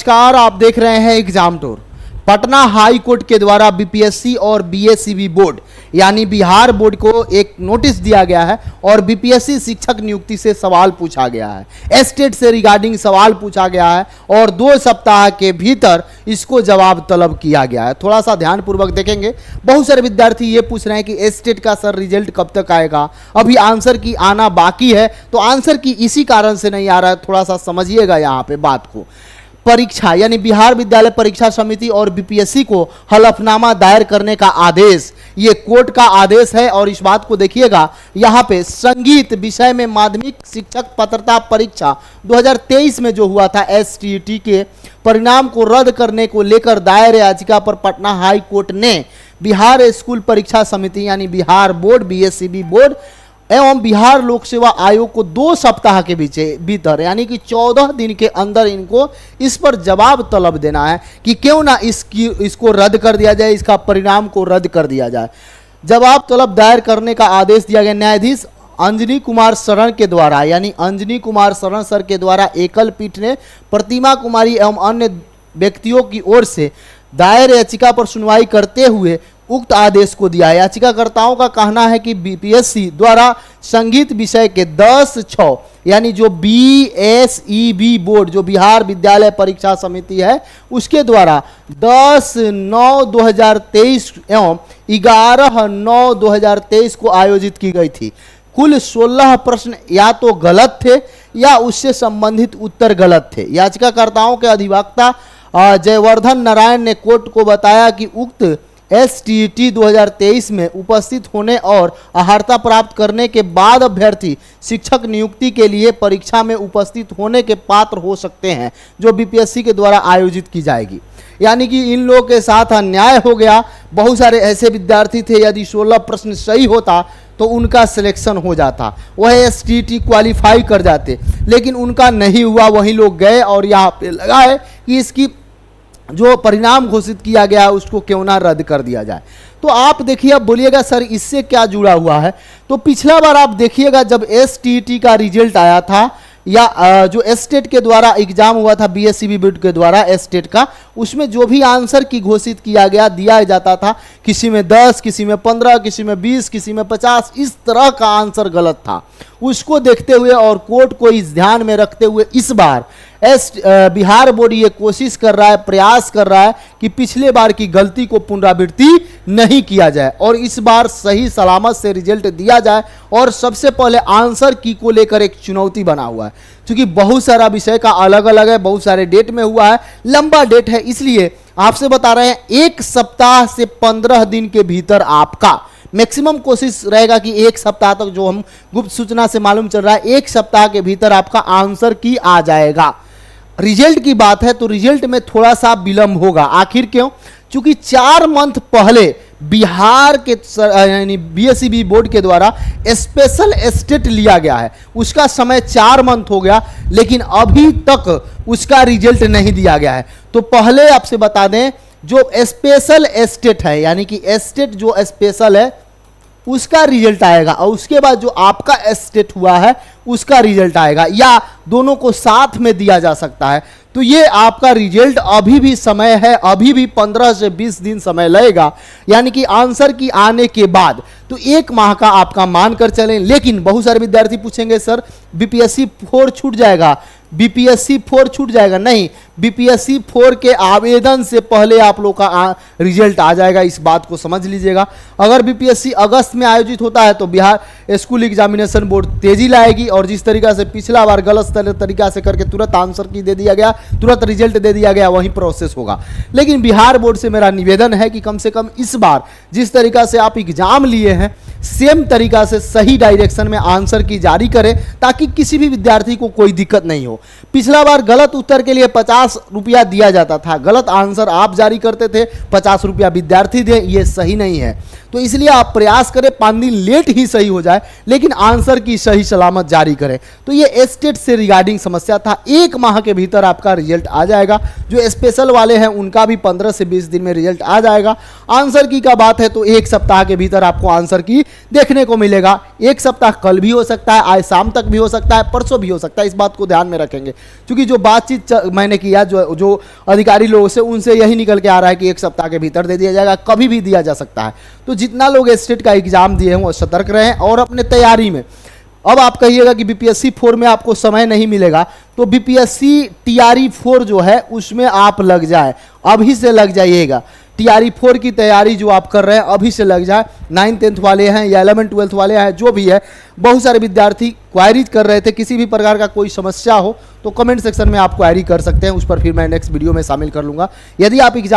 नमस्कार, आप देख रहे हैं exam tour. Patna high court के द्वारा बीपीएससी और बीएसईबी बोर्ड यानी बिहार बोर्ड को एक नोटिस दिया गया है और बीपीएससी शिक्षक नियुक्ति से सवाल पूछा गया है, एस्टेट से रिगार्डिंग सवाल पूछा गया है और 2 सप्ताह के भीतर इसको जवाब तलब किया गया है। थोड़ा सा ध्यानपूर्वक देखेंगे। बहुत सारे विद्यार्थी ये पूछ रहे हैं कि एस्टेट का सर रिजल्ट कब तक आएगा, अभी आंसर की आना बाकी है। तो आंसर की इसी कारण से नहीं आ रहा है, थोड़ा सा समझिएगा यहाँ पे बात को। परीक्षा यानी बिहार विद्यालय परीक्षा समिति और बीपीएससी को हलफनामा दायर करने का आदेश, ये कोर्ट का आदेश है। और इस बात को देखिएगा, यहाँ पे संगीत विषय में माध्यमिक शिक्षक पात्रता परीक्षा 2023 में जो हुआ था एसटीईटी के परिणाम को रद्द करने को लेकर दायर याचिका पर पटना हाई कोर्ट ने बिहार स्कूल परीक्षा समिति यानी बिहार बोर्ड, बीएसईबी बोर्ड एवं बिहार लोक सेवा आयोग को 2 सप्ताह के भीतर यानी कि 14 दिन के अंदर इनको इस पर जवाब तलब देना है कि क्यों ना इसको रद्द कर दिया जाए, इसका परिणाम को रद्द कर दिया जाए। जवाब तलब दायर करने का आदेश दिया गया न्यायाधीश अंजनी कुमार शरण के द्वारा, यानी अंजनी कुमार शरण सर के द्वारा एकल पीठ ने प्रतिमा कुमारी एवं अन्य व्यक्तियों की ओर से दायर याचिका पर सुनवाई करते हुए उक्त आदेश को दिया। याचिकाकर्ताओं का कहना है कि बीपीएससी द्वारा संगीत विषय के 10/6 यानी जो बीएसईबी बोर्ड जो बिहार विद्यालय परीक्षा समिति है उसके द्वारा 10/9/2023 एवं 11/9/2023 को आयोजित की गई थी। कुल 16 प्रश्न या तो गलत थे या उससे संबंधित उत्तर गलत थे। याचिकाकर्ताओं के अधिवक्ता जयवर्धन नारायण ने कोर्ट को बताया कि उक्त एसटीईटी 2023 में उपस्थित होने और अर्हता प्राप्त करने के बाद अभ्यर्थी शिक्षक नियुक्ति के लिए परीक्षा में उपस्थित होने के पात्र हो सकते हैं जो बीपीएससी के द्वारा आयोजित की जाएगी। यानी कि इन लोगों के साथ अन्याय हो गया। बहुत सारे ऐसे विद्यार्थी थे, यदि 16 प्रश्न सही होता तो उनका सिलेक्शन हो जाता, वह एसटीईटी क्वालिफाई कर जाते, लेकिन उनका नहीं हुआ। वही लोग गए और यहाँ पे लगाए कि इसकी जो परिणाम घोषित किया गया उसको क्यों ना रद्द कर दिया जाए। तो आप देखिए, अब बोलिएगा सर इससे क्या जुड़ा हुआ है। तो पिछला बार आप देखिएगा जब एसटीईटी का रिजल्ट आया था या जो एस्टेट के द्वारा एग्जाम हुआ था बीएसईबी बोर्ड के द्वारा एस्टेट का, उसमें जो भी आंसर की घोषित किया गया दिया जाता था, किसी में 10, किसी में 15, किसी में 20, किसी में 50, इस तरह का आंसर गलत था। उसको देखते हुए और कोर्ट को इस ध्यान में रखते हुए इस बार बिहार बोर्ड ये कोशिश कर रहा है, प्रयास कर रहा है कि पिछले बार की गलती को पुनरावृत्ति नहीं किया जाए और इस बार सही सलामत से रिजल्ट दिया जाए। और सबसे पहले आंसर की को लेकर एक चुनौती बना हुआ है, क्योंकि बहुत सारा विषय का अलग अलग है, बहुत सारे डेट में हुआ है, लंबा डेट है, इसलिए आपसे बता रहे हैं 1 सप्ताह से 15 दिन के भीतर आपका मैक्सिमम कोशिश रहेगा कि 1 सप्ताह तक, जो हम गुप्त सूचना से मालूम चल रहा है 1 सप्ताह के भीतर आपका आंसर की आ जाएगा। रिजल्ट की बात है तो रिजल्ट में थोड़ा सा विलंब होगा। आखिर क्यों? क्योंकि 4 मंथ पहले बिहार के यानी बीएसईबी बोर्ड के द्वारा स्पेशल एस्टेट लिया गया है, उसका समय 4 मंथ हो गया, लेकिन अभी तक उसका रिजल्ट नहीं दिया गया है। तो पहले आपसे बता दें, जो स्पेशल एस्टेट है यानी कि एस्टेट जो स्पेशल है उसका रिजल्ट आएगा और उसके बाद जो आपका एस्टेट हुआ है उसका रिजल्ट आएगा, या दोनों को साथ में दिया जा सकता है। तो ये आपका रिजल्ट अभी भी समय है, अभी भी 15 से 20 दिन समय लगेगा, यानी कि आंसर की आने के बाद तो 1 माह का आपका मानकर चलें। लेकिन बहुत सारे विद्यार्थी पूछेंगे सर बीपीएससी 4 छूट जाएगा, बीपीएससी 4 छूट जाएगा। नहीं, बीपीएससी 4 के आवेदन से पहले आप लोग का रिजल्ट आ जाएगा, इस बात को समझ लीजिएगा। अगर बीपीएससी अगस्त में आयोजित होता है तो बिहार स्कूल एग्जामिनेशन बोर्ड तेजी लाएगी और जिस तरीका से पिछला बार गलत तरीका से करके तुरंत आंसर की दे दिया गया, तुरंत रिजल्ट दे दिया गया, वही प्रोसेस होगा। लेकिन बिहार बोर्ड से मेरा निवेदन है कि कम से कम इस बार जिस तरीका से आप एग्जाम लिए हैं सेम तरीका से सही डायरेक्शन में आंसर की जारी करें ताकि किसी भी विद्यार्थी को कोई दिक्कत नहीं हो। पिछला बार गलत उत्तर के लिए 50 रुपया दिया जाता था, गलत आंसर आप जारी करते थे, 50 रुपया विद्यार्थी दे, ये सही नहीं है। तो इसलिए आप प्रयास करें 5 दिन लेट ही सही हो जाए, लेकिन आंसर की सही सलामत जारी करें। तो ये एस्टेट से रिगार्डिंग समस्या था, 1 माह के भीतर आपका रिजल्ट आ जाएगा। जो स्पेशल वाले हैं उनका भी 15 से 20 दिन में रिजल्ट आ जाएगा। आंसर की का बात है तो 1 सप्ताह के भीतर आपको आंसर की देखने को मिलेगा। 1 सप्ताह कल भी हो सकता है, आज शाम तक भी हो सकता है, परसों भी हो सकता है, इस बात को ध्यान में रखेंगे। क्योंकि जो बातचीत मैंने की लिया जो अधिकारी लोगों से, उनसे यही निकल के आ रहा है कि 1 सप्ताह के भीतर दे दिया जाएगा, कभी भी दिया जा सकता है। तो जितना लोग स्टेट का एग्जाम दिए हैं वो सतर्क रहें और अपने तैयारी में। अब आप कहिएगा कि बीपीएससी 4 में आपको समय नहीं मिलेगा, तो बीपीएससी टीआरई 4 जो है उसमें आप लग जाए, अभी से लग जाइएगा। टीआरई 4 की तैयारी जो आप कर रहे हैं अभी से लग जाए। 9th 10th वाले हैं या 11th 12th वाले हैं, जो भी है, बहुत सारे विद्यार्थी क्वायरीज कर रहे थे। किसी भी प्रकार का कोई समस्या हो तो कमेंट सेक्शन में आप क्वायरी कर सकते हैं, उस पर फिर मैं नेक्स्ट वीडियो में शामिल कर लूँगा। यदि आप एग्जाम